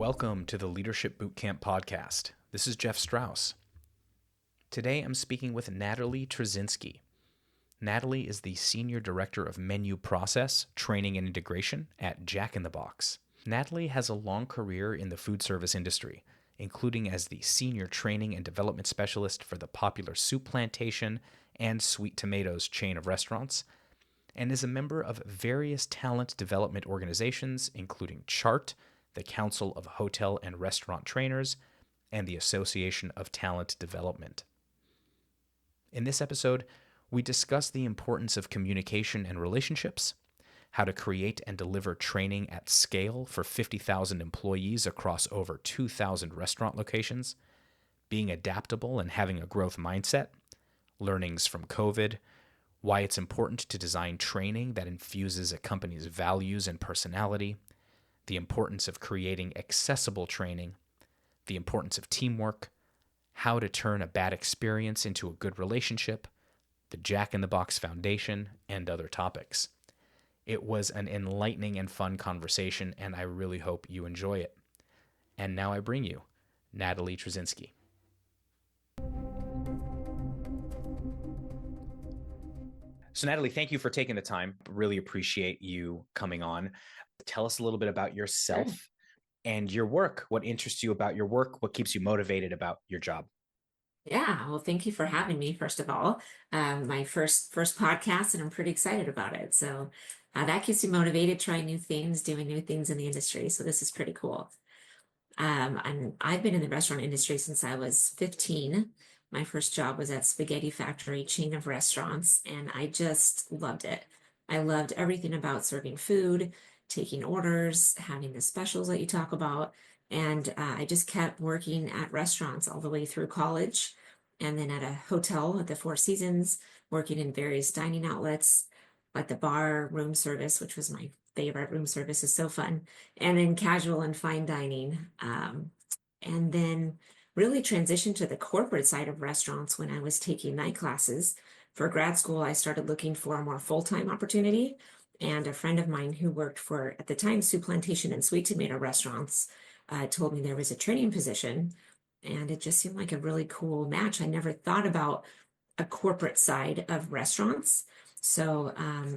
Welcome to the Leadership Bootcamp podcast. This is Jeff Strauss. Today I'm speaking with Natalie Trzcinski. Natalie is the Senior Director of Menu Process, Training and Integration at Jack in the Box. Natalie has a long career in the food service industry, including as the Senior Training and Development Specialist for the popular Soup Plantation and Sweet Tomatoes chain of restaurants, and is a member of various talent development organizations, including CHART, the Council of Hotel and Restaurant Trainers, and the Association of Talent Development. In this episode, we discuss the importance of communication and relationships, how to create and deliver training at scale for 50,000 employees across over 2,000 restaurant locations, being adaptable and having a growth mindset, learnings from COVID, why it's important to design training that infuses a company's values and personality, the importance of creating accessible training, the importance of teamwork, how to turn a bad experience into a good relationship, the Jack in the Box Foundation, and other topics. It was an enlightening and fun conversation, and I really hope you enjoy it. And now I bring you Natalie Trzcinski. So Natalie, thank you for taking the time. Really appreciate you coming on. Tell us a little bit about yourself and your work. What interests you about your work? What keeps you motivated about your job? Yeah, well, thank you for having me, first of all. My first podcast, and I'm pretty excited about it. So that keeps me motivated, trying new things, doing new things in the industry. So this is pretty cool. I've been in the restaurant industry since I was 15. My first job was at Spaghetti Factory chain of restaurants, and I just loved it. I loved everything about serving food, taking orders, having the specials that you talk about. And I just kept working at restaurants all the way through college, and then at a hotel at the Four Seasons, working in various dining outlets, like the bar, room service, which was my favorite. Room service is so fun, and then casual and fine dining. And then really transitioned to the corporate side of restaurants when I was taking night classes. For grad school, I started looking for a more full-time opportunity. And a friend of mine who worked for, at the time, Soup Plantation and Sweet Tomato restaurants told me there was a training position. And it just seemed like a really cool match. I never thought about a corporate side of restaurants. So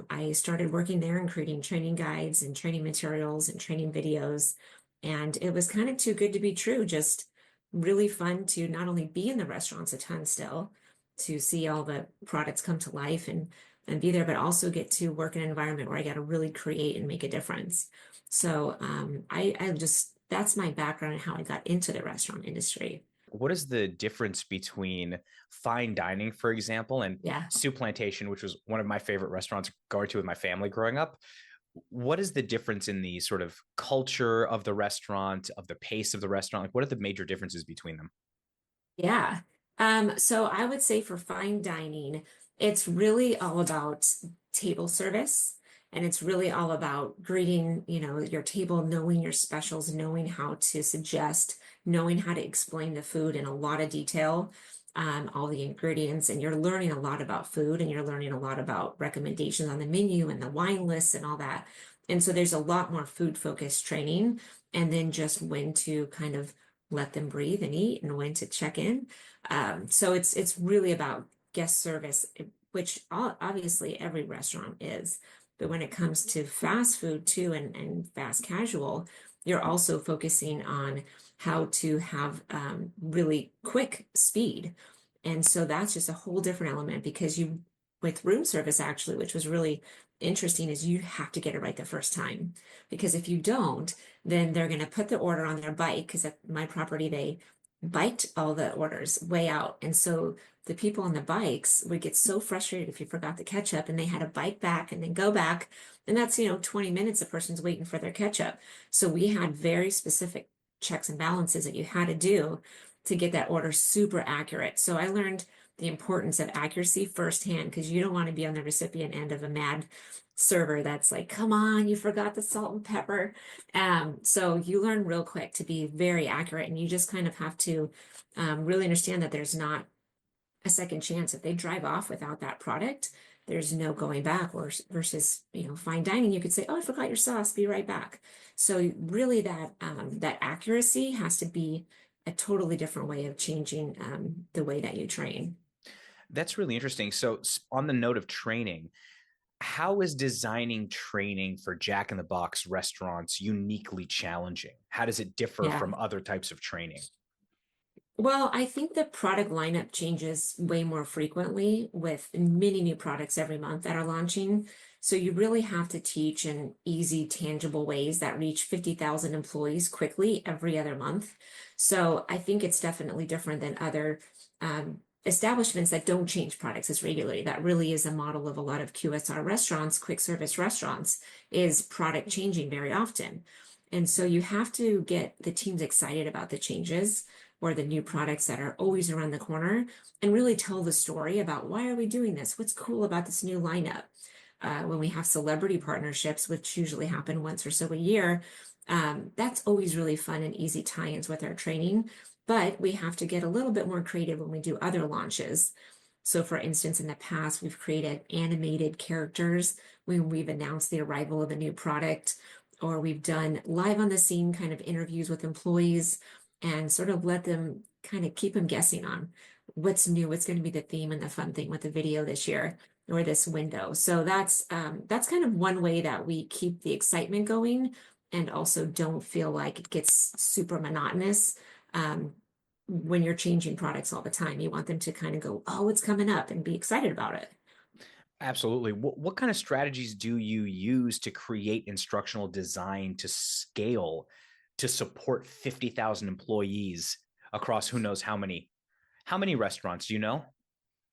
I started working there and creating training guides and training materials and training videos. And it was kind of too good to be true, just really fun to not only be in the restaurants a ton still, to see all the products come to life and be there, but also get to work in an environment where I got to really create and make a difference. So I just, that's my background and how I got into the restaurant industry. What is the difference between fine dining, for example, and Yeah. Soup Plantation, which was one of my favorite restaurants going to with my family growing up? What is the difference in the sort of culture of the restaurant, of the pace of the restaurant? Like, what are the major differences between them? Yeah. So I would say for fine dining, it's really all about table service, and it's really all about greeting, your table, knowing your specials, knowing how to suggest, knowing how to explain the food in a lot of detail, all the ingredients, and you're learning a lot about food, and you're learning a lot about recommendations on the menu and the wine lists and all that. And so there's a lot more food focused training, and then just when to kind of let them breathe and eat and when to check in. So it's really about guest service, which obviously every restaurant is. But when it comes to fast food too, and fast casual, you're also focusing on how to have really quick speed. And so that's just a whole different element, because with room service actually, which was really interesting, is you have to get it right the first time. Because if you don't, then they're going to put the order on their bike, because at my property, they biked all the orders way out. And so the people on the bikes would get so frustrated if you forgot the ketchup, and they had to bike back and then go back. And that's, 20 minutes a person's waiting for their ketchup. So we had very specific checks and balances that you had to do to get that order super accurate. So I learned the importance of accuracy firsthand, because you don't want to be on the recipient end of a mad server that's like, come on, you forgot the salt and pepper. So you learn real quick to be very accurate, and you just kind of have to really understand that there's not a second chance. If they drive off without that product, there's no going back. Versus, fine dining, you could say, oh, I forgot your sauce, be right back. So really that accuracy has to be a totally different way of changing the way that you train. That's really interesting. So, on the note of training, how is designing training for Jack in the Box restaurants uniquely challenging? How does it differ Yeah. from other types of training? Well, I think the product lineup changes way more frequently with many new products every month that are launching. So you really have to teach in easy, tangible ways that reach 50,000 employees quickly every other month. So I think it's definitely different than other establishments that don't change products as regularly. That really is a model of a lot of QSR restaurants, quick service restaurants, is product changing very often. And so you have to get the teams excited about the changes or the new products that are always around the corner and really tell the story about why are we doing this? What's cool about this new lineup? When we have celebrity partnerships, which usually happen once or so a year, that's always really fun and easy tie-ins with our training. But we have to get a little bit more creative when we do other launches. So, for instance, in the past, we've created animated characters when we've announced the arrival of a new product, or we've done live on the scene kind of interviews with employees and sort of let them kind of keep them guessing on what's new, what's going to be the theme and the fun thing with the video this year or this window. So that's kind of one way that we keep the excitement going and also don't feel like it gets super monotonous. Um, when you're changing products all the time, you want them to kind of go, oh, it's coming up and be excited about it. Absolutely. What kind of strategies do you use to create instructional design to scale to support 50,000 employees across who knows how many restaurants do you know?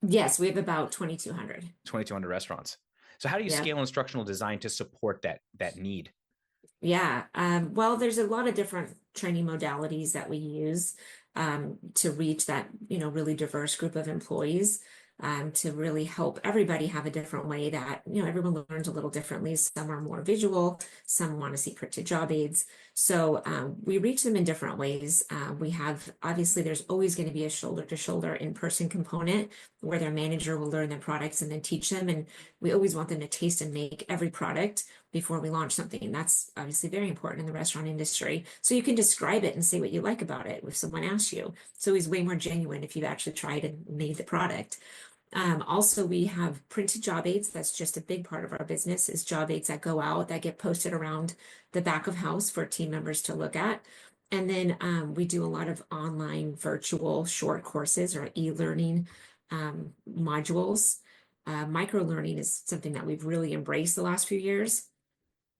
Yes, we have about 2,200. 2,200 restaurants. So how do you Yeah. scale instructional design to support that need? Yeah. Well, there's a lot of different training modalities that we use to reach that, really diverse group of employees, to really help everybody have a different way that, everyone learns a little differently. Some are more visual, some want to see printed job aids. So we reach them in different ways. We have, obviously, there's always going to be a shoulder to shoulder in-person component where their manager will learn their products and then teach them. And we always want them to taste and make every product before we launch something. And that's obviously very important in the restaurant industry. So you can describe it and say what you like about it if someone asks you. So it's way more genuine if you've actually tried and made the product. Also, we have printed job aids. That's just a big part of our business is job aids that go out that get posted around the back of house for team members to look at. And then we do a lot of online virtual short courses or e-learning modules. Micro learning is something that we've really embraced the last few years,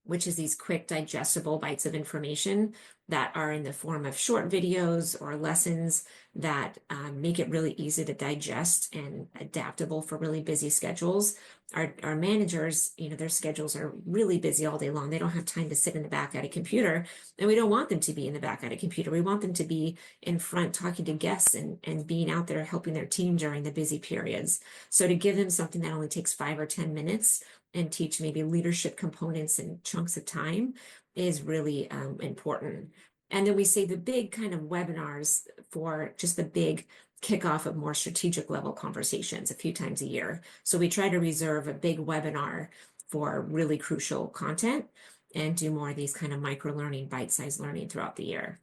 which is these quick digestible bites of information that are in the form of short videos or lessons that make it really easy to digest and adaptable for really busy schedules. Our managers, their schedules are really busy all day long. They don't have time to sit in the back at a computer, and we don't want them to be in the back at a computer. We want them to be in front talking to guests and being out there helping their team during the busy periods. So to give them something that only takes 5 or 10 minutes and teach maybe leadership components and chunks of time is really important. And then we say the big kind of webinars for just the big kickoff of more strategic level conversations a few times a year. So we try to reserve a big webinar for really crucial content and do more of these kind of micro learning, bite-sized learning throughout the year.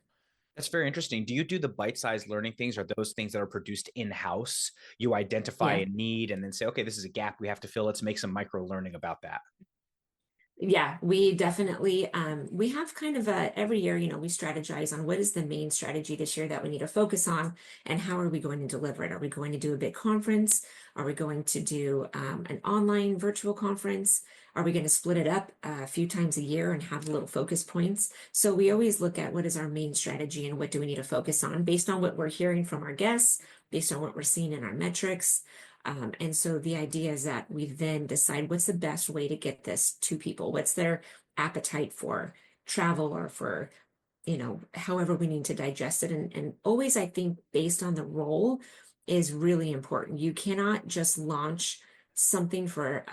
That's very interesting. Do you do the bite-sized learning things? Are those things that are produced in-house? You identify Yeah. a need and then say, okay, this is a gap we have to fill. Let's make some micro learning about that. Yeah, we definitely we have kind of a every year, we strategize on what is the main strategy this year that we need to focus on and how are we going to deliver it? Are we going to do a big conference? Are we going to do an online virtual conference? Are we going to split it up a few times a year and have little focus points? So we always look at what is our main strategy and what do we need to focus on based on what we're hearing from our guests, based on what we're seeing in our metrics. And so the idea is that we then decide what's the best way to get this to people. What's their appetite for travel or for, however we need to digest it. And always, I think, based on the role is really important. You cannot just launch something for,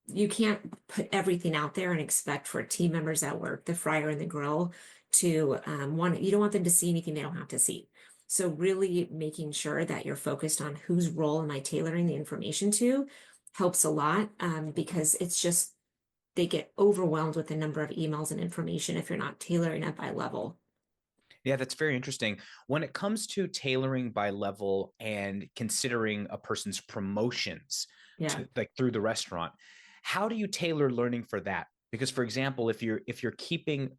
you can't put everything out there and expect for team members at work, the fryer and the grill, to you don't want them to see anything they don't have to see. So really making sure that you're focused on whose role am I tailoring the information to helps a lot because it's just they get overwhelmed with the number of emails and information if you're not tailoring it by level. Yeah, that's very interesting. When it comes to tailoring by level and considering a person's promotions Yeah. to like through the restaurant, how do you tailor learning for that? Because for example, if you're keeping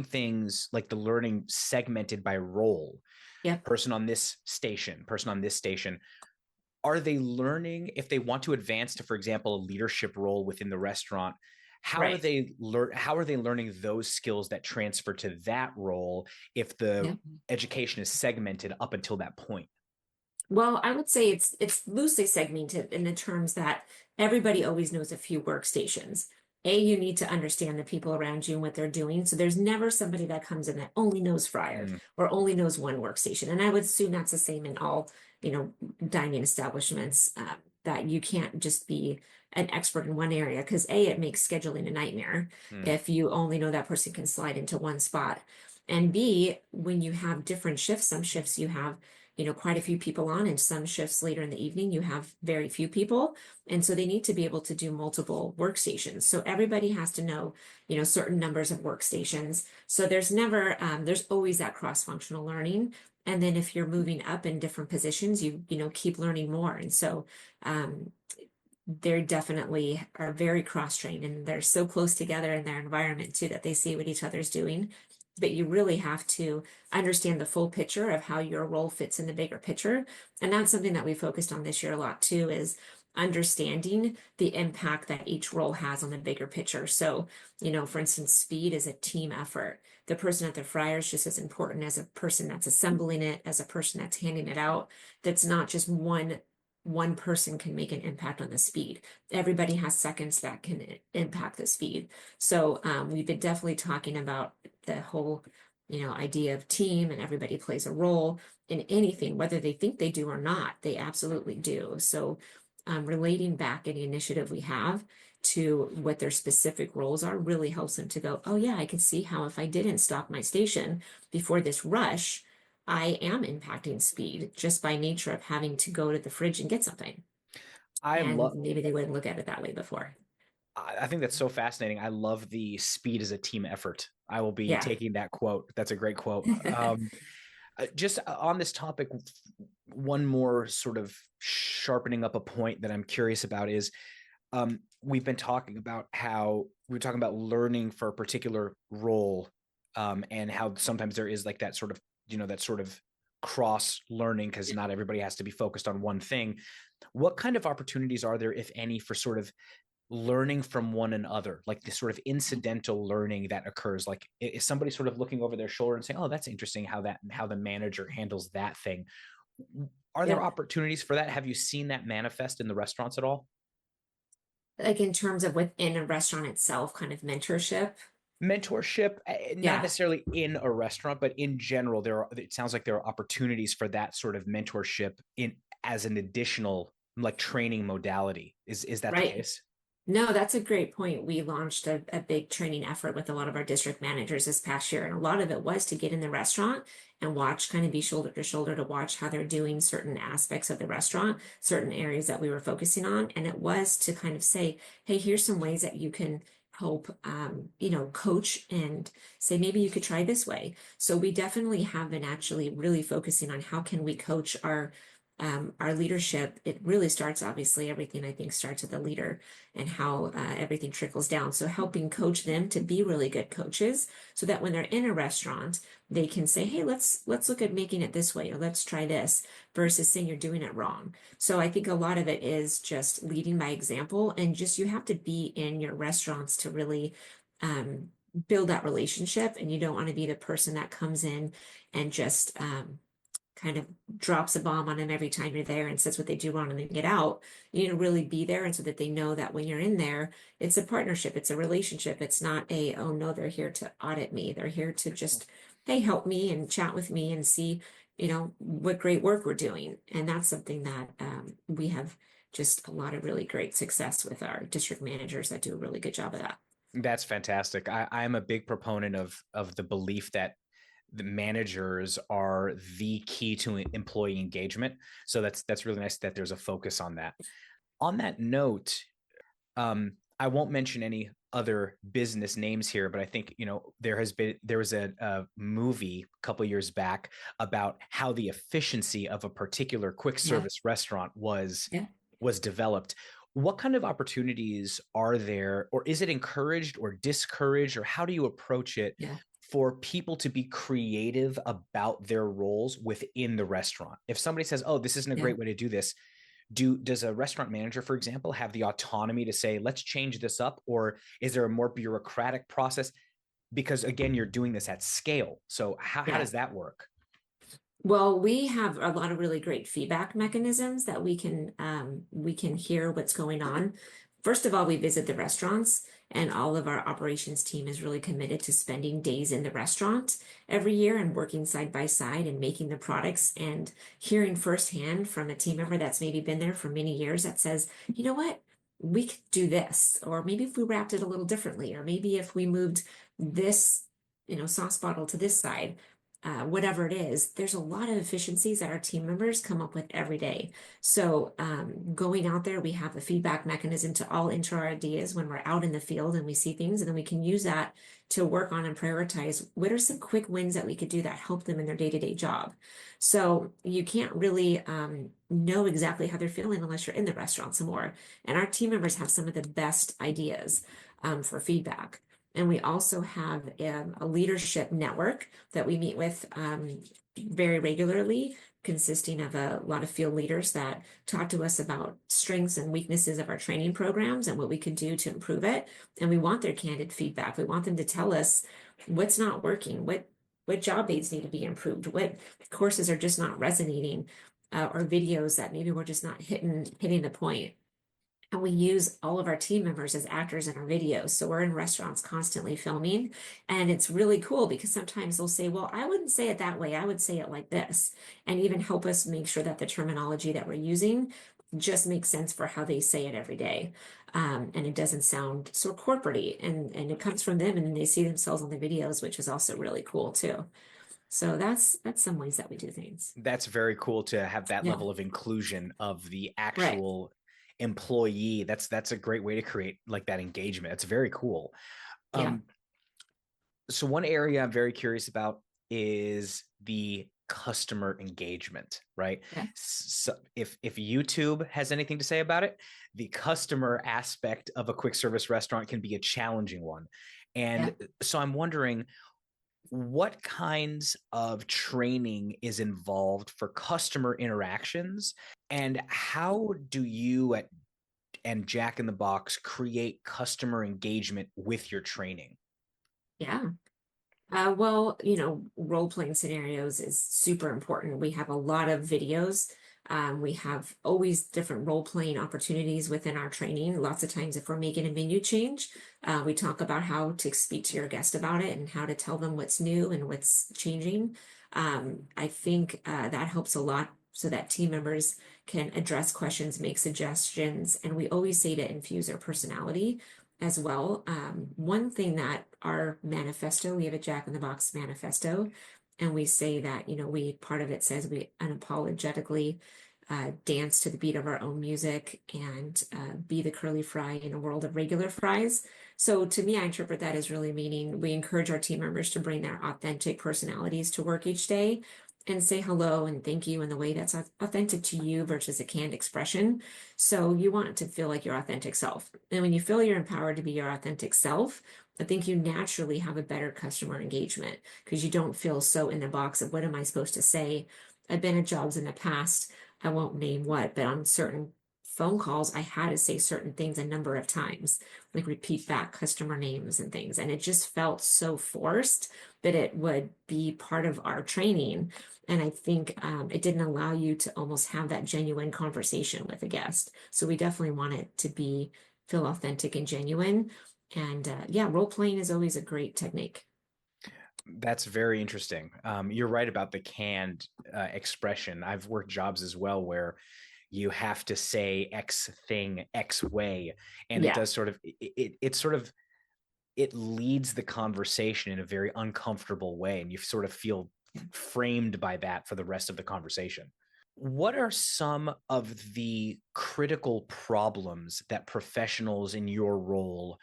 things like the learning segmented by role, Yep. person on this station, are they learning if they want to advance to, for example, a leadership role within the restaurant? Right. How are they learning those skills that transfer to that role if the Yep. education is segmented up until that point? Well, I would say it's loosely segmented in the terms that everybody always knows a few workstations. You need to understand the people around you and what they're doing. So there's never somebody that comes in that only knows fryer Mm, or only knows one workstation. And I would assume that's the same in all, dining establishments, that you can't just be an expert in one area because it makes scheduling a nightmare mm. if you only know that person can slide into one spot. And B, when you have different shifts, some shifts you have quite a few people on, and some shifts later in the evening, you have very few people. And so they need to be able to do multiple workstations. So everybody has to know, certain numbers of workstations. So there's always that cross-functional learning. And then if you're moving up in different positions, you keep learning more. And so, um, they definitely are very cross-trained and they're so close together in their environment too that they see what each other's doing. But you really have to understand the full picture of how your role fits in the bigger picture. And that's something that we focused on this year a lot too, is understanding the impact that each role has on the bigger picture. So, for instance, speed is a team effort. The person at the fryer is just as important as a person that's assembling it, as a person that's handing it out. That's not just one person can make an impact on the speed. Everybody has seconds that can impact the speed. So we've been definitely talking about the whole, idea of team and everybody plays a role in anything, whether they think they do or not, they absolutely do. So relating back any initiative we have to what their specific roles are really helps them to go, oh yeah, I can see how if I didn't stop my station before this rush, I am impacting speed just by nature of having to go to the fridge and get something. I And love. maybe they wouldn't look at it that way before. I think that's so fascinating. I love the speed as a team effort. I will be Yeah. taking that quote. That's a great quote. Just on this topic, one more sort of sharpening up a point that I'm curious about is we've been talking about how we were talking about learning for a particular role, and how sometimes there is like that sort of, that sort of cross learning because not everybody has to be focused on one thing. What kind of opportunities are there, if any, for sort of learning from one another, like this sort of incidental learning that occurs? Like, is somebody sort of looking over their shoulder and saying, oh, that's interesting how the manager handles that thing? Are there Yeah. opportunities for that? Have you seen that manifest in the restaurants at all? Like in terms of within a restaurant itself, kind of mentorship. Mentorship, not Yeah. necessarily in a restaurant, but in general, it sounds like there are opportunities for that sort of mentorship in as an additional like training modality. Is that the Right. case? No, that's a great point. We launched a big training effort with a lot of our district managers this past year. And a lot of it was to get in the restaurant and watch, kind of be shoulder to shoulder to watch how they're doing certain aspects of the restaurant, certain areas that we were focusing on. And it was to kind of say, hey, here's some ways that you can help, coach and say, maybe you could try this way. So we definitely have been actually really focusing on how can we coach our leadership. It really starts, obviously, everything I think starts with the leader and how everything trickles down. So helping coach them to be really good coaches so that when they're in a restaurant, they can say, hey, let's look at making it this way, or let's try this, versus saying you're doing it wrong. So I think a lot of it is just leading by example, and just you have to be in your restaurants to really um, build that relationship. And you don't want to be the person that comes in and just kind of drops a bomb on them every time you're there and says what they do wrong and then get out. You need to really be there, and so that they know that when you're in there, it's a partnership, it's a relationship. It's not oh no, they're here to audit me. They're here to just, hey, help me and chat with me and see, what great work we're doing. And that's something that we have just a lot of really great success with our district managers that do a really good job of that. That's fantastic. I'm a big proponent of the belief that the managers are the key to employee engagement. So that's really nice that there's a focus on that. On that note, I won't mention any other business names here, but I think there was a movie a couple years back about how the efficiency of a particular quick Yeah, service restaurant yeah, was developed. What kind of opportunities are there, or is it encouraged or discouraged, or how do you approach it yeah, for people to be creative about their roles within the restaurant? If somebody says, "Oh, this isn't a yeah, great way to do this," does a restaurant manager, for example, have the autonomy to say, let's change this up, or is there a more bureaucratic process? Because again, you're doing this at scale, so how yeah. does that work? Well, we have a lot of really great feedback mechanisms that we can hear what's going on. First of all, we visit the restaurants, and all of our operations team is really committed to spending days in the restaurant every year and working side by side and making the products and hearing firsthand from a team member that's maybe been there for many years that says, you know what? We could do this, or maybe if we wrapped it a little differently, or maybe if we moved this, sauce bottle to this side, whatever it is, there's a lot of efficiencies that our team members come up with every day. So, going out there, we have a feedback mechanism to all enter our ideas when we're out in the field and we see things, and then we can use that to work on and prioritize what are some quick wins that we could do that help them in their day-to-day job. So, you can't really know exactly how they're feeling unless you're in the restaurant some more. And our team members have some of the best ideas for feedback. And we also have a leadership network that we meet with very regularly, consisting of a lot of field leaders that talk to us about strengths and weaknesses of our training programs and what we could do to improve it. And we want their candid feedback. We want them to tell us what's not working, what job aids need to be improved, what courses are just not resonating, or videos that maybe we're just not hitting the point. And we use all of our team members as actors in our videos. So we're in restaurants constantly filming. And it's really cool because sometimes they'll say, well, I wouldn't say it that way. I would say it like this. And even help us make sure that the terminology that we're using just makes sense for how they say it every day. And it doesn't sound so corporate-y. And it comes from them and they see themselves on the videos, which is also really cool too. So that's some ways that we do things. That's very cool to have that Yeah. level of inclusion of the Right. actual employee. That's a great way to create like that engagement. It's very cool. Yeah. um so one area I'm very curious about is the customer engagement, right? Yeah. So if YouTube has anything to say about it, the customer aspect of a quick service restaurant can be a challenging one. Yeah. And so I'm wondering what kinds of training is involved for customer interactions, and how do you and Jack in the Box create customer engagement with your training? Yeah. Well, role playing scenarios is super important. We have a lot of videos. We have always different role playing opportunities within our training. Lots of times, if we're making a menu change, we talk about how to speak to your guest about it and how to tell them what's new and what's changing. I think that helps a lot so that team members can address questions, make suggestions, and we always say to infuse their personality as well. One thing that our manifesto, we have a Jack in the Box manifesto, and we say that, we part of it says we unapologetically dance to the beat of our own music and be the curly fry in a world of regular fries. So to me, I interpret that as really meaning we encourage our team members to bring their authentic personalities to work each day and say hello and thank you in the way that's authentic to you versus a canned expression. So you want to feel like your authentic self. And when you feel you're empowered to be your authentic self, I think you naturally have a better customer engagement because you don't feel so in the box of what am I supposed to say? I've been at jobs in the past, I won't name what, but on certain phone calls, I had to say certain things a number of times, like repeat back customer names and things. And it just felt so forced that it would be part of our training. And I think it didn't allow you to almost have that genuine conversation with a guest. So we definitely want it to feel authentic and genuine. And yeah, role playing is always a great technique. That's very interesting. You're right about the canned expression. I've worked jobs as well where you have to say X thing X way, and it Yeah. does sort of it sort of it leads the conversation in a very uncomfortable way, and you sort of feel framed by that for the rest of the conversation. What are some of the critical problems that professionals in your role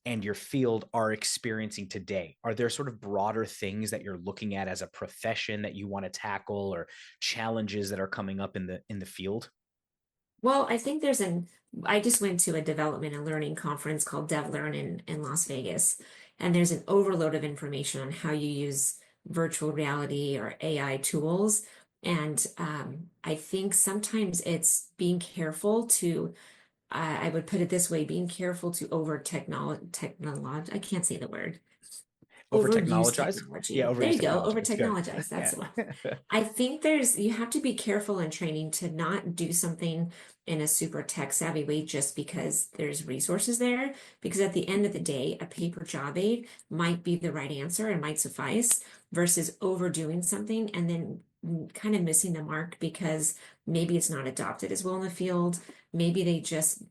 and your field are experiencing today? Are there sort of broader things that you're looking at as a profession that you want to tackle, or challenges that are coming up in the field? Well, I think I just went to a development and learning conference called DevLearn in Las Vegas, and there's an overload of information on how you use virtual reality or AI tools. And I think sometimes it's being careful to, I would put it this way, being careful to over technology, I can't say the word, Over overuse technologize? Yeah, technology. There overuse you go, technology. over That's good. technologize. That's Yeah. the one. I think you have to be careful in training to not do something in a super tech savvy way just because there's resources there. Because at the end of the day, a paper job aid might be the right answer and might suffice versus overdoing something and then kind of missing the mark because maybe it's not adopted as well in the field. Maybe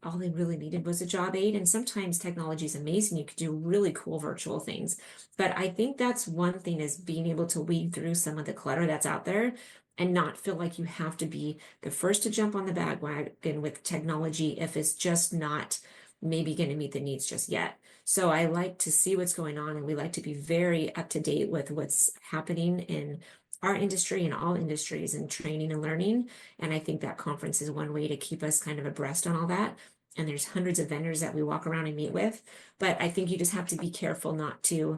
all they really needed was a job aid. And sometimes technology is amazing. You could do really cool virtual things. But I think that's one thing is being able to weed through some of the clutter that's out there and not feel like you have to be the first to jump on the bandwagon with technology if it's just not maybe going to meet the needs just yet. So I like to see what's going on and we like to be very up to date with what's happening in our industry and all industries and training and learning. And I think that conference is one way to keep us kind of abreast on all that. And there's hundreds of vendors that we walk around and meet with. But I think you just have to be careful not to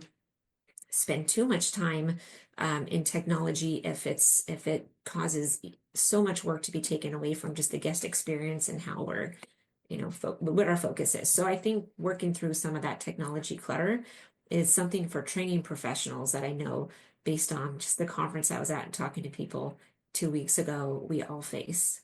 spend too much time in technology if it causes so much work to be taken away from just the guest experience and how we're what our focus is. So I think working through some of that technology clutter is something for training professionals that I know based on just the conference I was at and talking to people 2 weeks ago, we all face.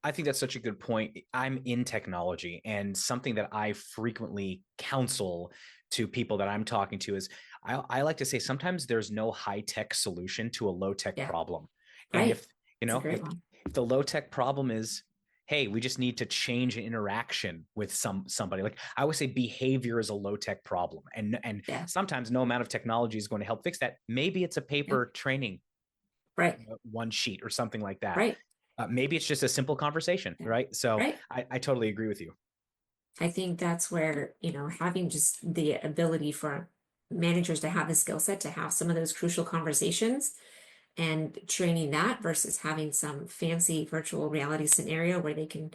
I think that's such a good point. I'm in technology, and something that I frequently counsel to people that I'm talking to is I like to say sometimes there's no high tech solution to a low tech Yeah, problem. And right. if, you It's a know, great one. if the low tech problem is, hey, we just need to change an interaction with somebody. Like I always say, behavior is a low tech problem, and Yeah, sometimes no amount of technology is going to help fix that. Maybe it's a yeah, paper training, right, one sheet or something like that. right. Maybe it's just a simple conversation, Yeah, right? So right. I totally agree with you. I think that's where, having just the ability for managers to have the skill set to have some of those crucial conversations and training that versus having some fancy virtual reality scenario where they can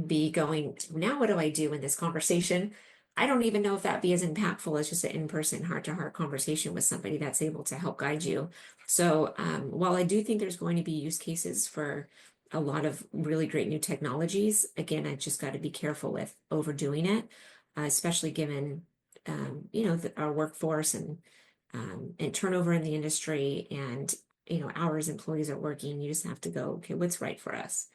be going, now what do I do in this conversation? I don't even know if that'd be as impactful as just an in-person heart-to-heart conversation with somebody that's able to help guide you. So while I do think there's going to be use cases for a lot of really great new technologies, again, I just got to be careful with overdoing it, especially given our workforce and turnover in the industry and hours employees are working. You just have to go, okay, what's right for us?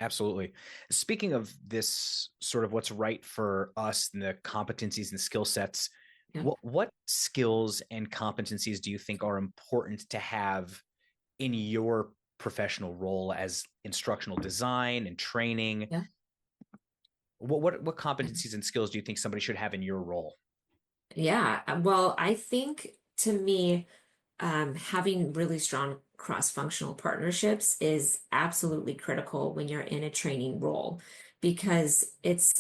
Absolutely. Speaking of this sort of what's right for us and the competencies and skill sets, Yeah, what skills and competencies do you think are important to have in your professional role as instructional design and training? yeah. What competencies and skills do you think somebody should have in your role? Yeah, well, I think to me, having really strong cross-functional partnerships is absolutely critical when you're in a training role because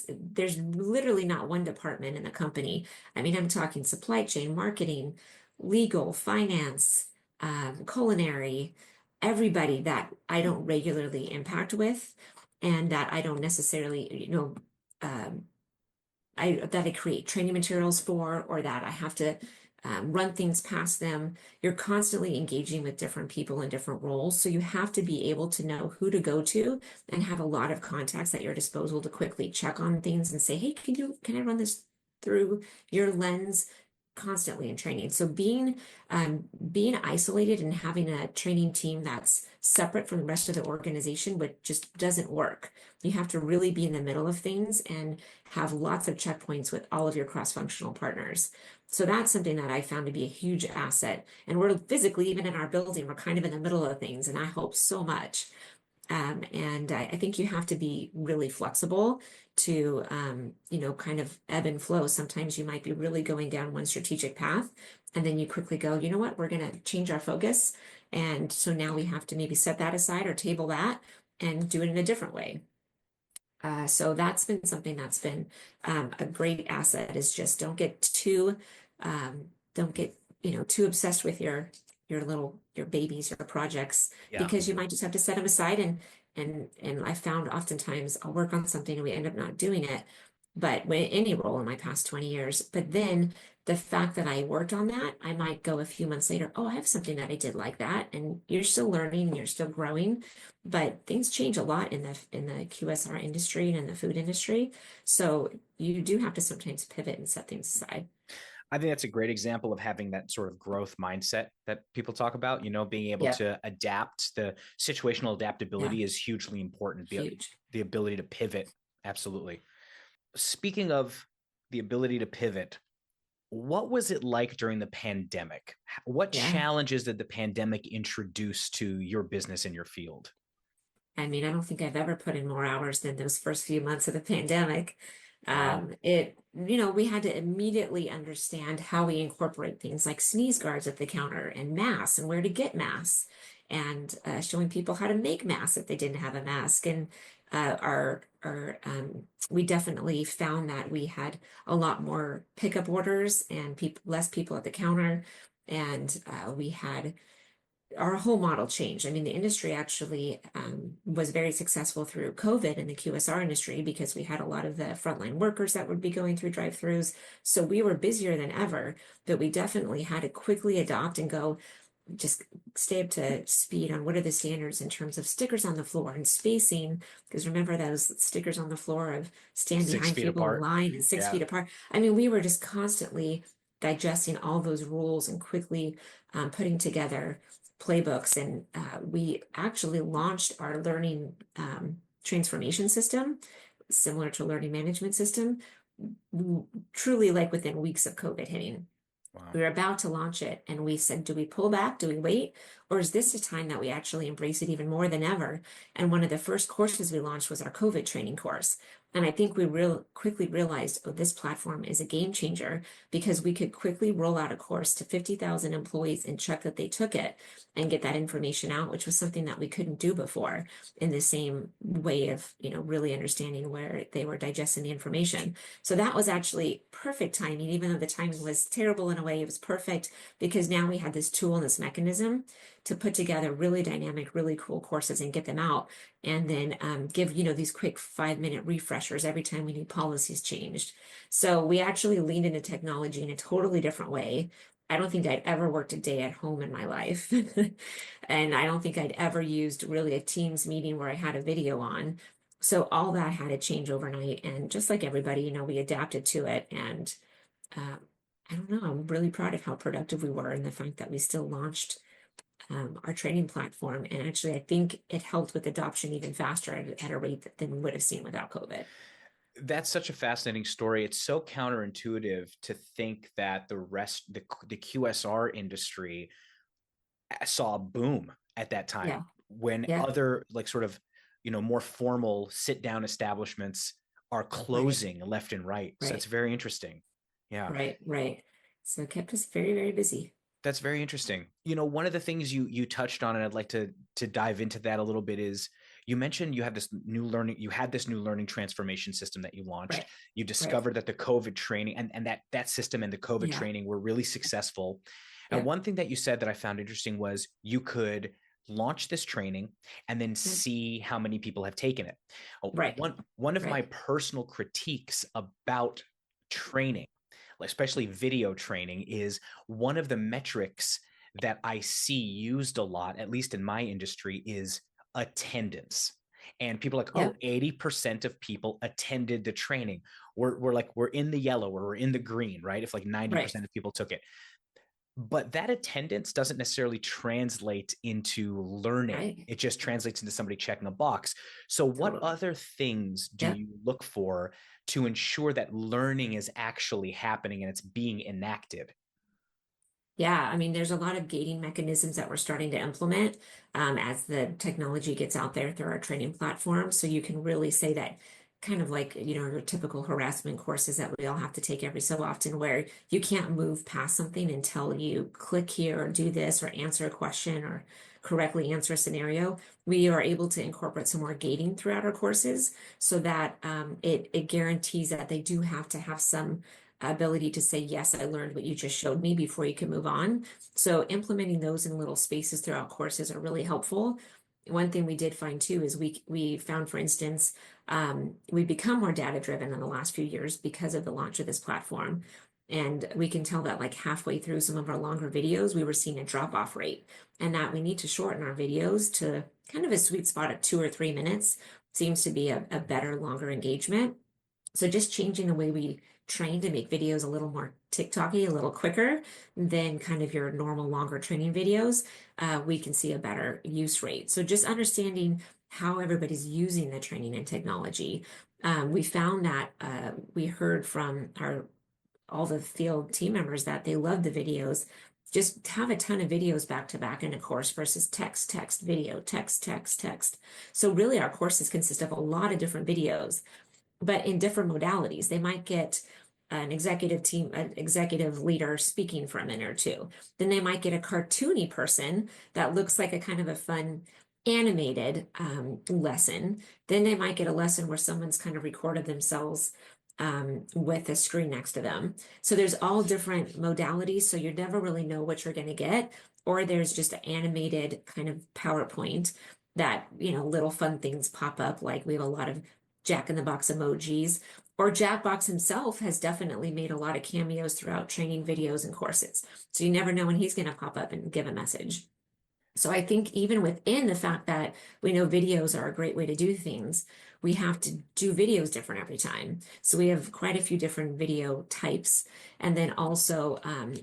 there's literally not one department in the company. I mean, I'm talking supply chain, marketing, legal, finance, culinary, everybody that I don't regularly impact with and that I don't necessarily, um, that I create training materials for or that I have to run things past them. You're constantly engaging with different people in different roles. So you have to be able to know who to go to and have a lot of contacts at your disposal to quickly check on things and say, hey, can I run this through your lens? Constantly in training. So being isolated and having a training team that's separate from the rest of the organization, but just doesn't work. You have to really be in the middle of things and have lots of checkpoints with all of your cross-functional partners. So that's something that I found to be a huge asset. And we're physically, even in our building, we're kind of in the middle of things, and I hope so much. And I think you have to be really flexible to, kind of ebb and flow. Sometimes you might be really going down one strategic path, and then you quickly go, you know what, we're going to change our focus And so now we have to maybe set that aside or table that and do it in a different way. So that's been something that's been a great asset is just don't get, too obsessed with your babies, your projects, Yeah. because you might just have to set them aside and I found oftentimes I'll work on something and we end up not doing it. But when any role in my past 20 years, but then the fact that I worked on that, I might go a few months later, oh, I have something that I did like that. And you're still learning and you're still growing, but things change a lot in the QSR industry and in the food industry. So you do have to sometimes pivot and set things aside. I think that's a great example of having that sort of growth mindset that people talk about, being able Yeah, to adapt. The situational yeah, adaptability is hugely important. huge. The ability to pivot. Absolutely. Speaking of the ability to pivot, what was it like during the pandemic? What Yeah. challenges did the pandemic introduce to your business and your field? I mean, I don't think I've ever put in more hours than those first few months of the pandemic. Wow. We had to immediately understand how we incorporate things like sneeze guards at the counter and masks and where to get masks and showing people how to make masks if they didn't have a mask. And we definitely found that we had a lot more pickup orders and less people at the counter. And we had our whole model changed. I mean, the industry actually was very successful through COVID in the QSR industry because we had a lot of the frontline workers that would be going through drive-throughs. So we were busier than ever, but we definitely had to quickly adopt and go just stay up to speed on what are the standards in terms of stickers on the floor and spacing. Because remember those stickers on the floor of stand Six behind feet people in apart. line and 6 feet Yeah. apart. I mean, we were just constantly digesting all those rules and quickly putting together playbooks. And we actually launched our learning transformation system, similar to learning management system, truly like within weeks of COVID hitting. Wow. We were about to launch it and we said, do we pull back? Do we wait? Or is this the time that we actually embrace it even more than ever? And one of the first courses we launched was our COVID training course. And I think we quickly realized, oh, this platform is a game changer because we could quickly roll out a course to 50,000 employees and check that they took it and get that information out, which was something that we couldn't do before in the same way of, really understanding where they were digesting the information. So that was actually perfect timing, even though the timing was terrible in a way, it was perfect because now we had this tool and this mechanism to put together really dynamic, really cool courses and get them out. And then give, these quick 5-minute refreshers every time we need policies changed. So we actually leaned into technology in a totally different way. I don't think I'd ever worked a day at home in my life. And I don't think I'd ever used really a Teams meeting where I had a video on. So all that had to change overnight. And just like everybody, we adapted to it. And um, I don't know, I'm really proud of how productive we were and the fact that we still launched our training platform. And actually, I think it helped with adoption even faster at a rate than we would have seen without COVID. That's such a fascinating story. It's so counterintuitive to think that the QSR industry saw a boom at that time Yeah, when yeah, other like sort of more formal sit down establishments are right, closing left and right. So that's right, very interesting. Yeah. right. So it kept us very, very busy. That's very interesting. One of the things you touched on, and I'd like to dive into that a little bit, is you mentioned you had this new learning transformation system that you launched. Right, You right. discovered that the COVID training and that system and the COVID Yeah, training were really successful. And yeah, one thing that you said that I found interesting was you could launch this training and then yeah, see how many people have taken it. right, One of my right. personal critiques about training, especially video training, is one of the metrics that I see used a lot, at least in my industry, is attendance. And people are like, oh, Yep, 80% of people attended the training. We're in the yellow or we're in the green, right? If like right, 90% of people took it. But that attendance doesn't necessarily translate into learning. right. It just translates into somebody checking a box. So, what Totally. other things do Yep. you look for to ensure that learning is actually happening and it's being enacted? Yeah, I mean, there's a lot of gating mechanisms that we're starting to implement as the technology gets out there through our training platform. So you can really say that kind of like, your typical harassment courses that we all have to take every so often, where you can't move past something until you click here or do this or answer a question or correctly answer a scenario. We are able to incorporate some more gating throughout our courses so that it guarantees that they do have to have some ability to say, yes, I learned what you just showed me before you can move on. So implementing those in little spaces throughout courses are really helpful. One thing we did find too is we found, for instance, we've become more data driven in the last few years because of the launch of this platform. And we can tell that like halfway through some of our longer videos, we were seeing a drop off rate, and that we need to shorten our videos to kind of a sweet spot at 2 or 3 minutes seems to be a better, longer engagement. So just changing the way we train to make videos a little more TikToky, a little quicker than kind of your normal longer training videos, we can see a better use rate. So just understanding how everybody's using the training and technology. We found that we heard from our all the field team members that they love the videos. Just have a ton of videos back to back in a course versus text, text, video, text, text, text. So really our courses consist of a lot of different videos, but in different modalities. They might get an executive leader speaking for a minute or two. Then they might get a cartoony person that looks like a kind of a fun animated lesson. Then they might get a lesson where someone's kind of recorded themselves with a screen next to them. So there's all different modalities. So you never really know what you're going to get. Or there's just an animated kind of PowerPoint that, little fun things pop up. Like we have a lot of Jack in the Box emojis, or Jackbox himself has definitely made a lot of cameos throughout training videos and courses. So you never know when he's going to pop up and give a message. So I think even within the fact that we know videos are a great way to do things, we have to do videos different every time. So we have quite a few different video types. And then also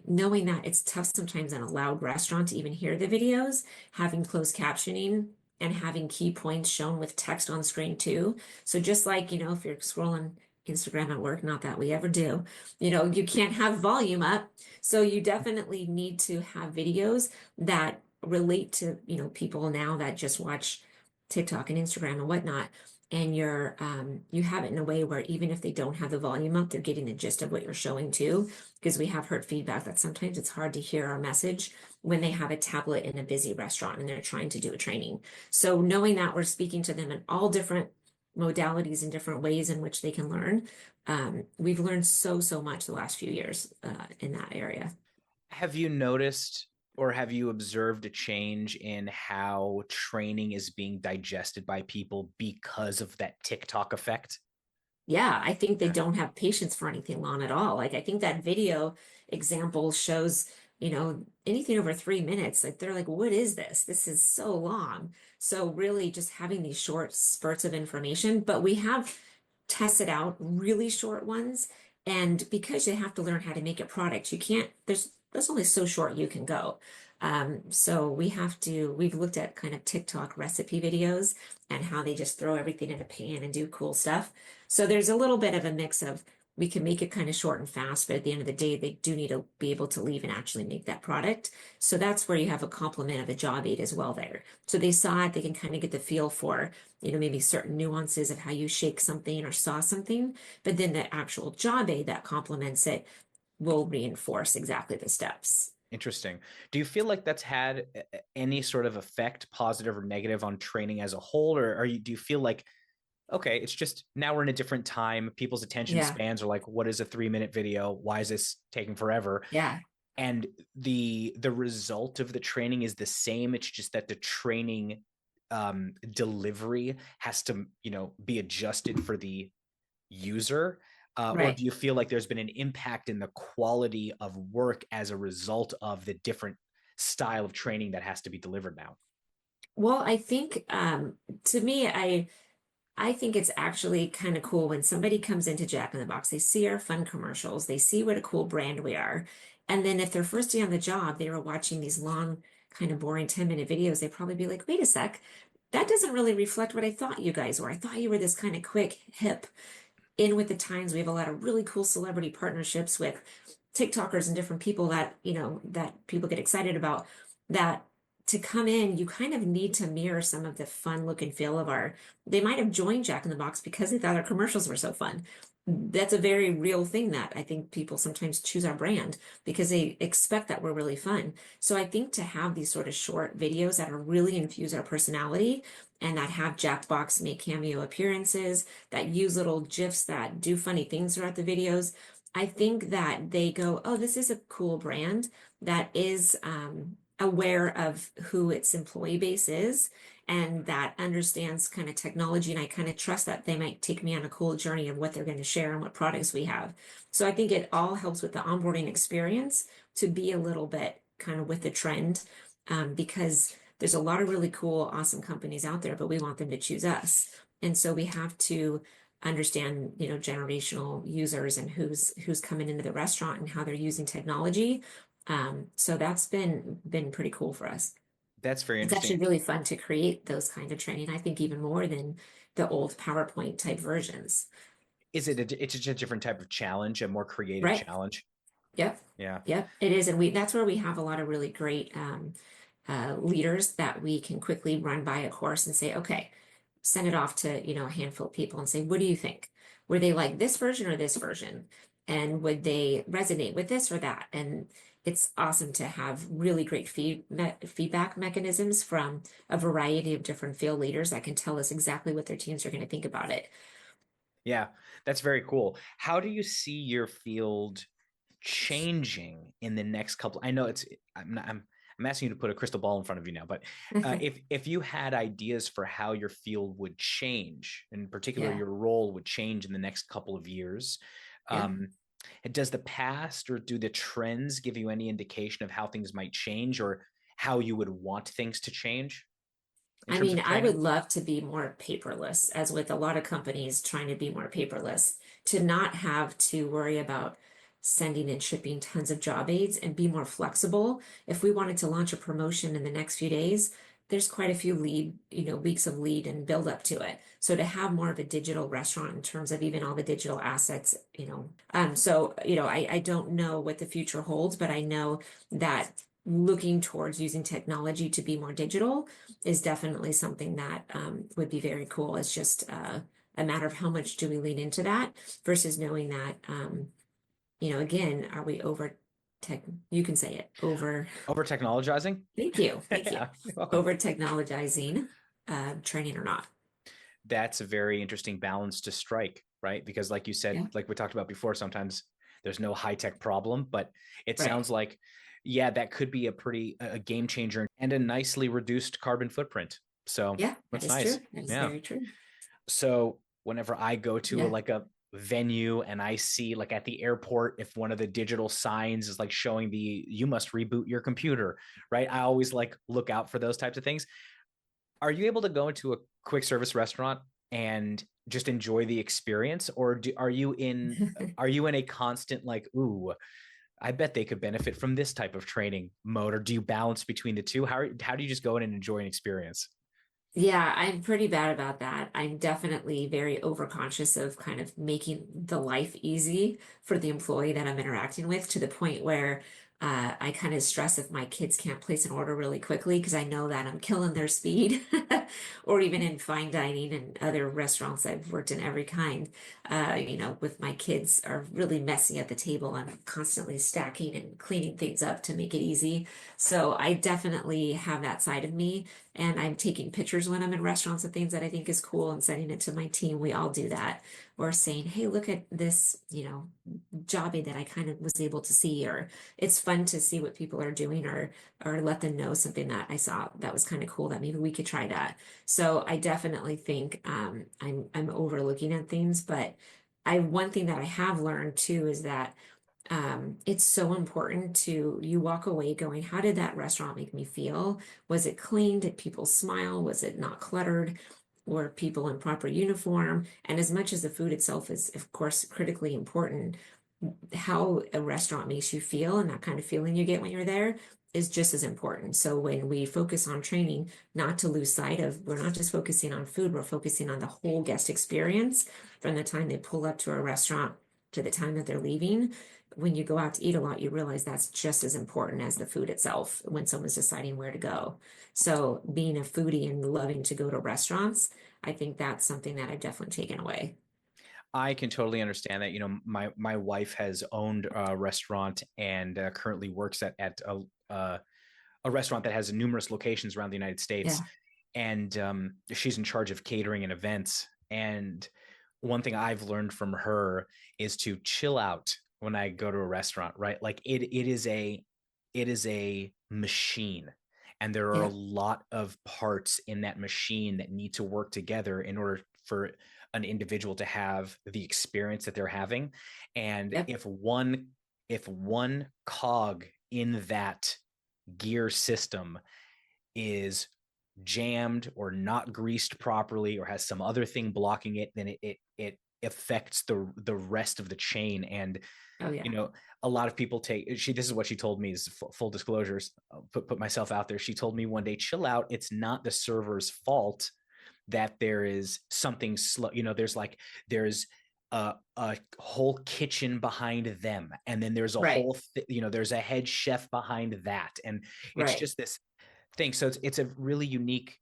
knowing that it's tough sometimes in a loud restaurant to even hear the videos, having closed captioning and having key points shown with text on screen too. So just like, if you're scrolling Instagram at work, not that we ever do, you can't have volume up. So you definitely need to have videos that relate to, people now that just watch TikTok and Instagram and whatnot. And you have it in a way where even if they don't have the volume up, they're getting the gist of what you're showing too. Because we have heard feedback that sometimes it's hard to hear our message when they have a tablet in a busy restaurant and they're trying to do a training. So knowing that we're speaking to them in all different modalities and different ways in which they can learn, we've learned so much the last few years in that area. Have you noticed or have you observed a change in how training is being digested by people because of that TikTok effect? Yeah, I think they don't have patience for anything long at all. Like I think that video example shows, anything over 3 minutes, like they're like, what is this? This is so long. So really just having these short spurts of information, but we have tested out really short ones. And because you have to learn how to make a product, you can't, there's only so short you can go. So we've looked at kind of TikTok recipe videos and how they just throw everything in a pan and do cool stuff. So there's a little bit of a mix of we can make it kind of short and fast, but at the end of the day, they do need to be able to leave and actually make that product. So that's where you have a complement of a job aid as well there. So they saw it, they can kind of get the feel for, maybe certain nuances of how you shake something or saw something, but then the actual job aid that complements it will reinforce exactly the steps. Interesting. Do you feel like that's had any sort of effect, positive or negative, on training as a whole? Or do you feel like, okay, it's just now we're in a different time. People's attention Yeah, spans are like, what is a 3 minute video? Why is this taking forever? yeah, And the result of the training is the same. It's just that the training delivery has to, be adjusted for the user. Or right. do you feel like there's been an impact in the quality of work as a result of the different style of training that has to be delivered now? Well, I think to me, I think it's actually kind of cool when somebody comes into Jack in the Box, they see our fun commercials, they see what a cool brand we are. And then if their first day on the job, they were watching these long, kind of boring 10-minute videos, they'd probably be like, wait a sec, that doesn't really reflect what I thought you guys were. I thought you were this kind of quick, hip, in with the times. We have a lot of really cool celebrity partnerships with TikTokers and different people that, that people get excited about that to come in, you kind of need to mirror some of the fun look and feel of our, they might have joined Jack in the Box because they thought our commercials were so fun. That's a very real thing that I think people sometimes choose our brand because they expect that we're really fun. So I think to have these sort of short videos that are really infuse our personality and that have Jack Box make cameo appearances, that use little GIFs that do funny things throughout the videos, I think that they go, oh, this is a cool brand that is aware of who its employee base is and that understands kind of technology. And I kind of trust that they might take me on a cool journey of what they're going to share and what products we have. So I think it all helps with the onboarding experience to be a little bit kind of with the trend because there's a lot of really cool, awesome companies out there, but we want them to choose us. And so we have to understand, you know, generational users and who's coming into the restaurant and how they're using technology. So that's been pretty cool for us. That's very It's actually interesting. really fun to create those kind of training. I think even more than the old PowerPoint type versions. Is it it's just a different type of challenge, a more creative Right. challenge? Yep. Yeah. Yep. It is. And that's where we have a lot of really great leaders that we can quickly run by a course and say, okay, send it off to, you know, a handful of people and say, what do you think? Were they like this version or this version? And would they resonate with this or that? And it's awesome to have really great feedback mechanisms from a variety of different field leaders that can tell us exactly what their teams are going to think about it. Yeah, that's very cool. How do you see your field changing in the next couple? I know it's I'm asking you to put a crystal ball in front of you now, but if you had ideas for how your field would change, in particular Yeah. your role would change in the next couple of years, Yeah. um, does the past or do the trends give you any indication of how things might change or how you would want things to change in I terms mean, of I would training? love to be more paperless, as with a lot of companies trying to be more paperless, to not have to worry about sending and shipping tons of job aids and be more flexible. If we wanted to launch a promotion in the next few days, there's quite a few lead, you know, weeks of lead and build up to it. So to have more of a digital restaurant in terms of even all the digital assets, you know, so, you know, I don't know what the future holds, but I know that looking towards using technology to be more digital is definitely something that would be very cool. It's just a matter of how much do we lean into that versus knowing that, you know, again, are we over tech? You can say it over. Over technologizing? Thank you. Thank you. Yeah, you're welcome. Over technologizing training or not. That's a very interesting balance to strike, right? Because, like you said, Yeah. like we talked about before, sometimes there's no high tech problem, but it Right. sounds like, yeah, that could be a game changer and a nicely reduced carbon footprint. So Yeah, that that's is nice. true. That is Yeah. very true. So whenever I go to Yeah. like a venue and I see like at the airport, if one of the digital signs is like showing the you must reboot your computer, right? I always like look out for those types of things. Are you able to go into a quick service restaurant and just enjoy the experience, or are you in a constant like, ooh, I bet they could benefit from this type of training mode, or do you balance between the two? How do you just go in and enjoy an experience? Yeah, I'm pretty bad about that. I'm definitely very overconscious of kind of making the life easy for the employee that I'm interacting with to the point where I kind of stress if my kids can't place an order really quickly because I know that I'm killing their speed. Or even in fine dining and other restaurants, I've worked in every kind. You know, with my kids are really messy at the table. I'm constantly stacking and cleaning things up to make it easy. So I definitely have that side of me. And I'm taking pictures when I'm in restaurants of things that I think is cool and sending it to my team. We all do that. Or saying, hey, look at this, you know, job aid that I kind of was able to see. Or it's fun to see what people are doing or let them know something that I saw that was kind of cool that maybe we could try that. So I definitely think I'm overlooking at things, but I one thing that I have learned too is that it's so important to you walk away going, how did that restaurant make me feel? Was it clean? Did people smile? Was it not cluttered? Were people in proper uniform? And as much as the food itself is, of course, critically important, how a restaurant makes you feel and that kind of feeling you get when you're there is just as important. So when we focus on training, not to lose sight of, we're not just focusing on food, we're focusing on the whole guest experience from the time they pull up to a restaurant to the time that they're leaving. When you go out to eat a lot, you realize that's just as important as the food itself when someone's deciding where to go. So being a foodie and loving to go to restaurants, I think that's something that I've definitely taken away. I can totally understand that. My wife has owned a restaurant and currently works at a restaurant that has numerous locations around the United States, Yeah, and she's in charge of catering and events. And one thing I've learned from her is to chill out when I go to a restaurant, right? Like it is a machine, and there are a yeah, lot of parts in that machine that need to work together in order for an individual to have the experience that they're having. And yep, if one cog in that gear system is jammed or not greased properly or has some other thing blocking it, then it affects the rest of the chain. And oh you yeah, know a lot of people take she this is what she told me, is full disclosures. I'll put myself out there. She told me one day, chill out, it's not the server's fault that there is something slow. There's a whole kitchen behind them, and then there's a right, whole there's a head chef behind that, and it's right, just this thing. So it's a really unique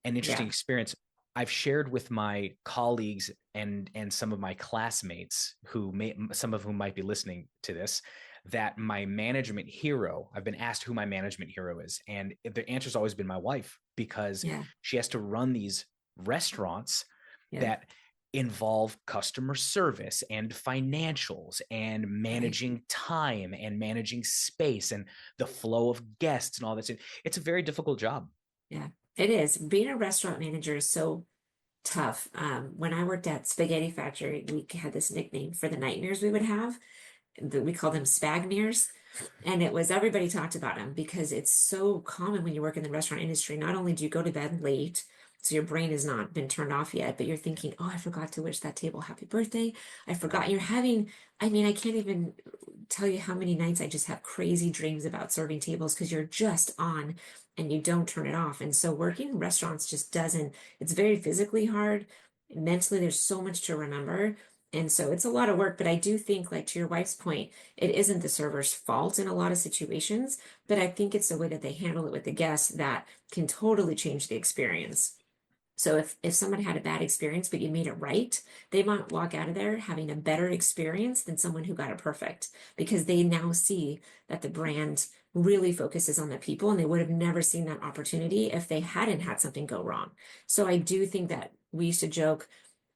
and interesting yeah, experience. I've shared with my colleagues and some of my classmates, some of whom might be listening to this, that my management hero, I've been asked who my management hero is, and the answer's always been my wife, because yeah, she has to run these restaurants yeah, that involve customer service and financials and right, managing time and managing space and the flow of guests and all that. It's a very difficult job. yeah. It is. Being a restaurant manager is so tough. When I worked at Spaghetti Factory, we had this nickname for the nightmares we would have. We call them spagmiers. And it was everybody talked about them because it's so common when you work in the restaurant industry. Not only do you go to bed late, so your brain has not been turned off yet, but you're thinking, oh, I forgot to wish that table happy birthday. I forgot Right. you're having, I mean, I can't even tell you how many nights I just have crazy dreams about serving tables because you're just on and you don't turn it off. And so working in restaurants just doesn't, it's very physically hard. Mentally, there's so much to remember. And so it's a lot of work, but I do think, like to your wife's point, it isn't the server's fault in a lot of situations, but I think it's the way that they handle it with the guests that can totally change the experience. So if someone had a bad experience, but you made it right, they might walk out of there having a better experience than someone who got it perfect because they now see that the brand really focuses on the people and they would have never seen that opportunity if they hadn't had something go wrong. So I do think that we used to joke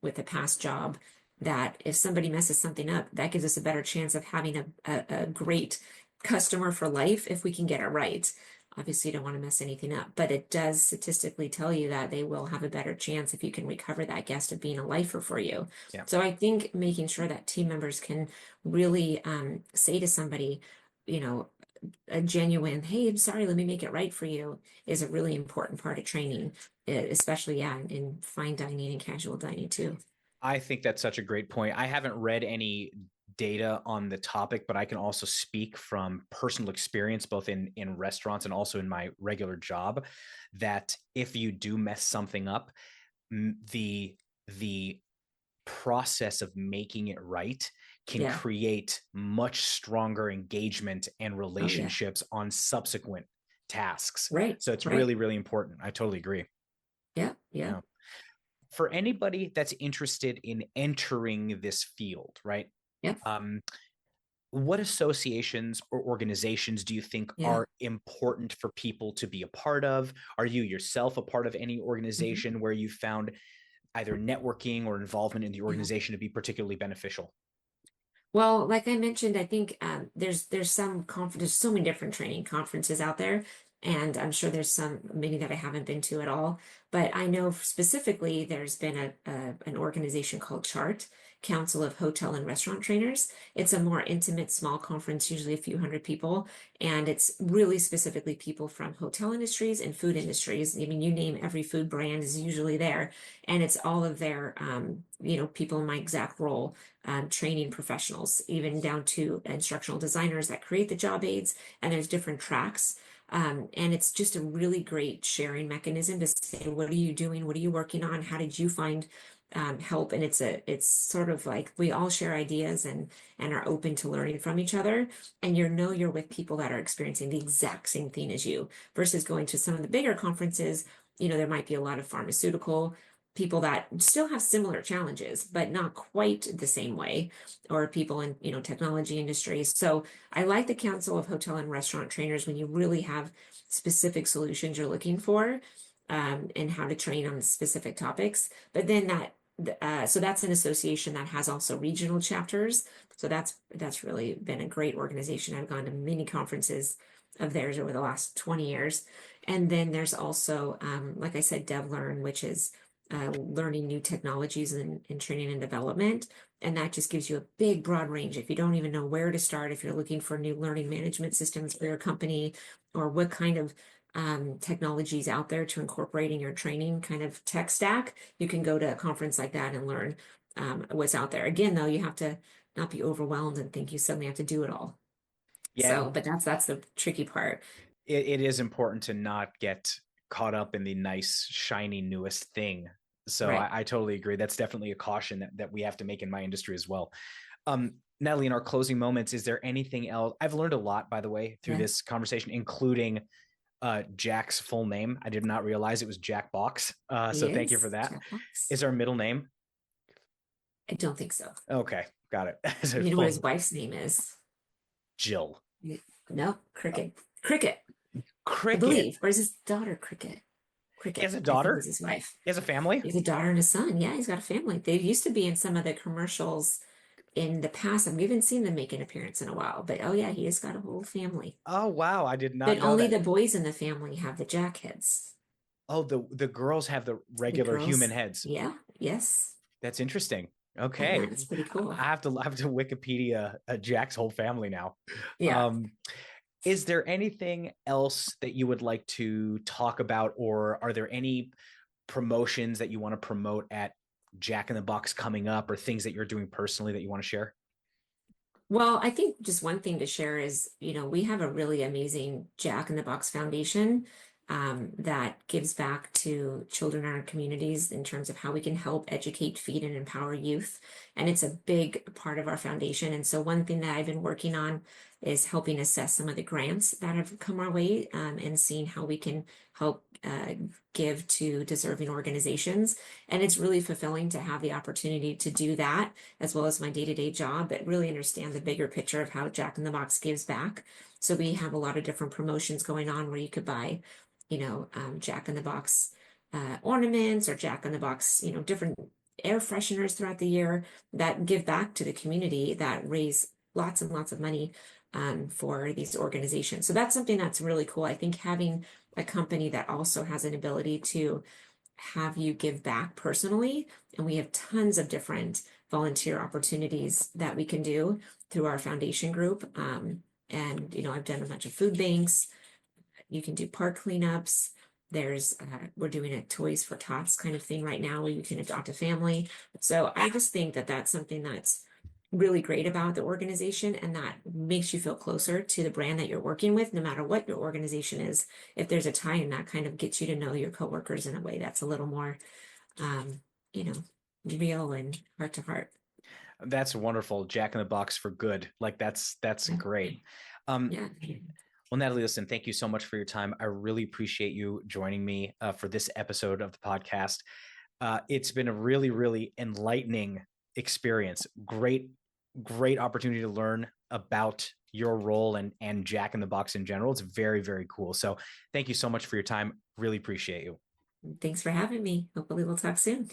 with a past job that if somebody messes something up, that gives us a better chance of having a great customer for life if we can get it right. Obviously, you don't want to mess anything up, but it does statistically tell you that they will have a better chance if you can recover that guest of being a lifer for you. Yeah. So I think making sure that team members can really say to somebody, you know, a genuine, hey, I'm sorry, let me make it right for you, is a really important part of training, especially, yeah, in fine dining and casual dining too. I think that's such a great point. I haven't read any data on the topic, but I can also speak from personal experience, both in restaurants and also in my regular job, that if you do mess something up, the process of making it right can Yeah. create much stronger engagement and Oh, yeah. relationships on subsequent tasks. Right. So it's Right. really, really important. I totally agree. Yeah. Yeah. Yeah. For anybody that's interested in entering this field, right? Yep. Um, what associations or organizations do you think Yeah. are important for people to be a part of? Are you yourself a part of any Mhm. organization where you found either networking or involvement in the Yeah. organization to be particularly beneficial? Well, like I mentioned, I think there's some conference, there's so many different training conferences out there, and I'm sure there's many that I haven't been to at all. But I know specifically there's been an organization called CHART, Council of Hotel and Restaurant Trainers. It's a more intimate, small conference, usually a few hundred people, and it's really specifically people from hotel industries and food industries. I mean, you name every food brand is usually there, and it's all of their people in my exact role, training professionals, even down to instructional designers that create the job aids, and there's different tracks. And it's just a really great sharing mechanism to say, what are you doing? What are you working on? How did you find help. And it's sort of like we all share ideas and are open to learning from each other. And you're with people that are experiencing the exact same thing as you versus going to some of the bigger conferences. There might be a lot of pharmaceutical people that still have similar challenges, but not quite the same way, or people in, technology industries. So I like the Council of Hotel and Restaurant Trainers when you really have specific solutions you're looking for, and how to train on specific topics. But then so that's an association that has also regional chapters. So that's really been a great organization. I've gone to many conferences of theirs over the last 20 years. And then there's also, like I said, DevLearn, which is learning new technologies in training and development. And that just gives you a big, broad range. If you don't even know where to start, if you're looking for new learning management systems for your company, or what kind of technologies out there to incorporate in your training kind of tech stack, you can go to a conference like that and learn what's out there. Again, though, you have to not be overwhelmed and think you suddenly have to do it all. Yeah, So, but that's the tricky part. it is important to not get caught up in the nice, shiny, newest thing. So Right. I totally agree. That's definitely a caution that we have to make in my industry as well. Natalie, in our closing moments, is there anything else? I've learned a lot, by the way, through Yeah. this conversation, including Jack's full name. I did not realize it was Jack Box. He So thank you for is that. checkbox. Is our middle name? I don't think so. Okay, got it. Is it You know what his full? wife's name is? Jill. No, Cricket. Cricket, I Cricket. believe. Or is his daughter Cricket? He has Cricket, a I think daughter. is his wife. He has a family. He has a daughter and a son. Yeah, he's got a family. They used to be in some of the commercials in the past. I've even seen them make an appearance in a while. But oh yeah, he has got a whole family. Oh wow, I did not But know only that. the boys in the family have the jackheads. Oh, the girls have the The regular human girls, heads. yeah, yes. That's interesting. I know, Okay, it's pretty cool. I have to Wikipedia Jack's whole family now. Yeah. Um, is there anything else that you would like to talk about, or are there any promotions that you want to promote at Jack in the Box coming up, or things that you're doing personally that you want to share? Well, I think just one thing to share is, we have a really amazing Jack in the Box Foundation that gives back to children in our communities in terms of how we can help educate, feed, and empower youth. And it's a big part of our foundation. And so, one thing that I've been working on is helping assess some of the grants that have come our way, and seeing how we can help give to deserving organizations. And it's really fulfilling to have the opportunity to do that as well as my day-to-day job, but really understand the bigger picture of how Jack in the Box gives back. So we have a lot of different promotions going on where you could buy, Jack in the Box ornaments, or Jack in the Box, different air fresheners throughout the year that give back to the community, that raise lots and lots of money for these organizations. So that's something that's really cool. I think having a company that also has an ability to have you give back personally. And we have tons of different volunteer opportunities that we can do through our foundation group. And, I've done a bunch of food banks. You can do park cleanups. We're doing a Toys for Tots kind of thing right now where you can adopt a family. So I just think that that's something that's really great about the organization, and that makes you feel closer to the brand that you're working with, no matter what your organization is. If there's a tie in, that kind of gets you to know your coworkers in a way that's a little more, um, you know, real and heart to heart. That's wonderful. Jack in the Box for good. Like that's Yeah. great. Um, Yeah. well, Natalie, listen, thank you so much for your time. I really appreciate you joining me for this episode of the podcast. It's been a really, really enlightening experience. Great opportunity to learn about your role and Jack in the Box in general. It's very, very cool. So thank you so much for your time. Really appreciate you. Thanks for having me. Hopefully we'll talk soon.